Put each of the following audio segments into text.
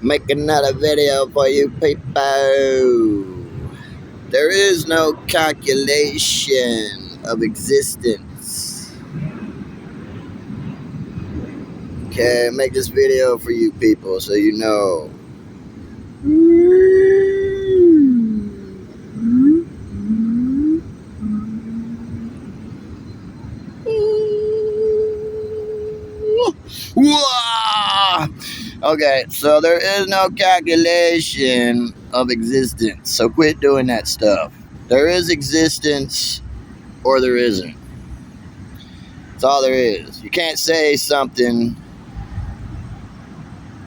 Make another video for you people. There is no calculation of existence. Okay, make this video for you people so you know. Okay, so there is no calculation of existence. So quit doing that stuff. There is existence or there isn't. That's all there is. You can't say something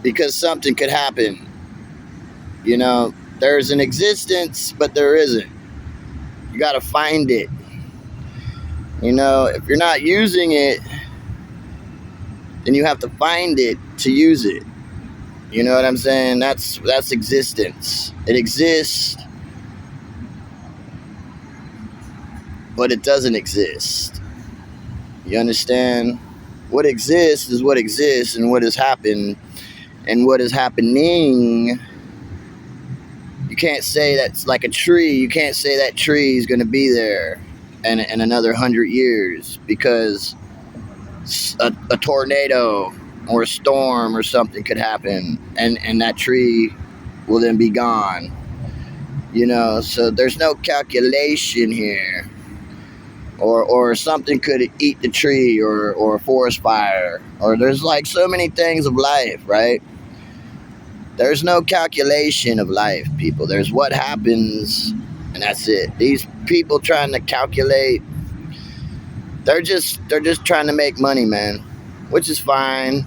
because something could happen. You know, there's an existence, but there isn't. You got to find it. You know, if you're not using it, then you have to find it to use it. You know what I'm saying? That's existence. It exists, but it doesn't exist. You understand? What exists is what exists, and what has happened and what is happening. You can't say that's like a tree. You can't say that tree is going to be there in another 100 years because a tornado or a storm or something could happen, and that tree will then be gone. You know, so there's no calculation here. Or something could eat the tree, or a forest fire, or there's like so many things of life, right? There's no calculation of life, people. There's what happens, and that's it. These people trying to calculate, they're just trying to make money, man, which is fine.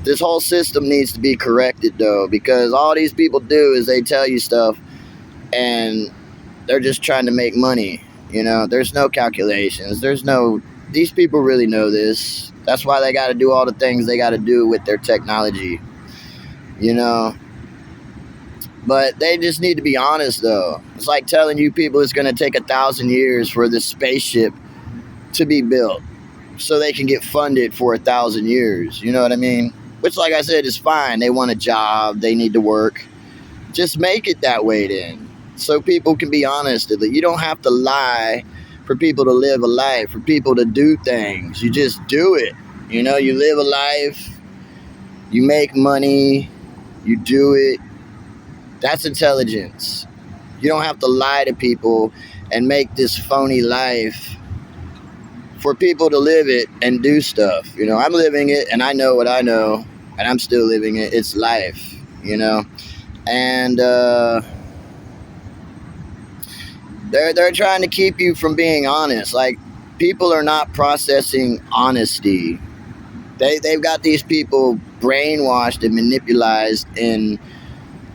This whole system needs to be corrected, though, because all these people do is they tell you stuff, and they're just trying to make money. You know, there's no calculations. These people really know this. That's why they got to do all the things they got to do with their technology, you know. But they just need to be honest, though. It's like telling you people it's going to take 1,000 years for this spaceship to be built so they can get funded for 1,000 years. You know what I mean? Which, like I said, is fine. They want a job. They need to work. Just make it that way then, so people can be honest. You don't have to lie for people to live a life, for people to do things. You just do it. You know, you live a life, you make money, you do it. That's intelligence. You don't have to lie to people and make this phony life for people to live it and do stuff. You know, I'm living it, and I know what I know, and I'm still living it. It's life, you know. And they're trying to keep you from being honest. Like, people are not processing honesty. They've got these people brainwashed and manipulated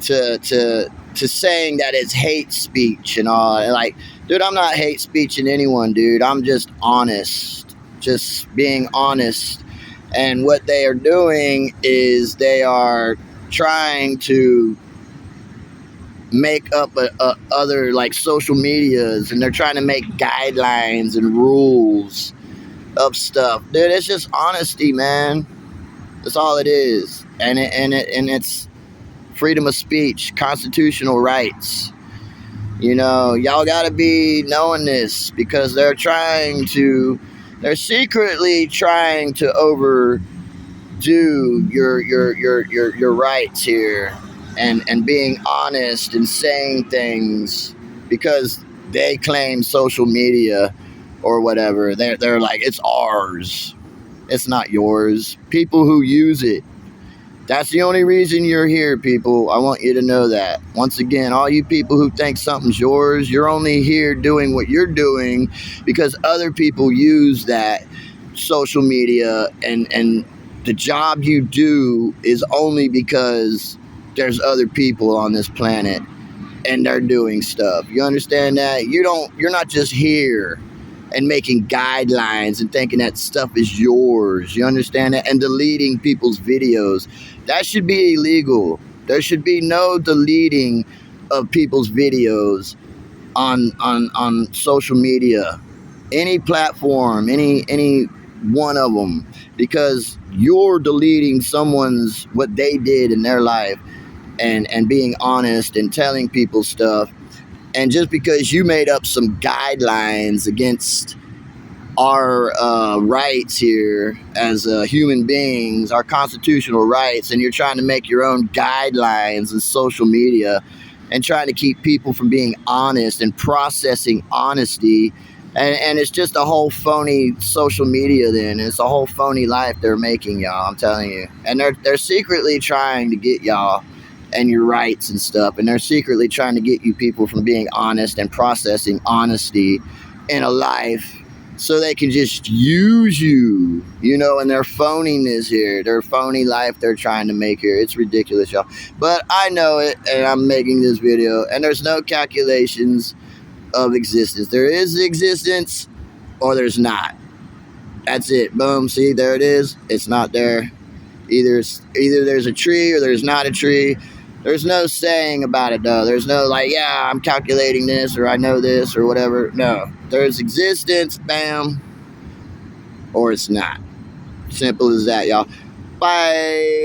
to saying that it's hate speech and all. And like, dude, I'm not hate speeching anyone, dude. I'm just honest, just being honest. And what they are doing is they are trying to make up other like social medias, and they're trying to make guidelines and rules of stuff. Dude, it's just honesty, man. That's all it is. And it's freedom of speech, constitutional rights. You know, y'all gotta be knowing this, because they're secretly trying to overdo your rights here, and being honest and saying things because they claim social media or whatever. They're like, it's ours. It's not yours. People who use it. That's the only reason you're here, people. I want you to know that. Once again, all you people who think something's yours, you're only here doing what you're doing because other people use that social media, and the job you do is only because there's other people on this planet and they're doing stuff. You understand that? You're not just here and making guidelines and thinking that stuff is yours. You understand that? And deleting people's videos. That should be illegal. There should be no deleting of people's videos on social media, any platform, any one of them, because you're deleting what they did in their life. and being honest and telling people stuff. And just because you made up some guidelines against our rights here as human beings, our constitutional rights, and you're trying to make your own guidelines in social media and trying to keep people from being honest and processing honesty. And it's just a whole phony social media then. It's a whole phony life they're making, y'all, I'm telling you. And they're secretly trying to get y'all and your rights and stuff. And they're secretly trying to get you people from being honest and processing honesty in a life so they can just use you, you know, and their phoniness here, their phony life they're trying to make here. It's ridiculous, y'all. But I know it, and I'm making this video, and there's no calculations of existence. There is existence, or there's not. That's it. Boom. See, there it is. It's not there. Either there's a tree or there's not a tree. There's no saying about it, though. There's no like, yeah, I'm calculating this, or I know this, or whatever. No. There's existence, bam, or it's not. Simple as that, y'all. Bye.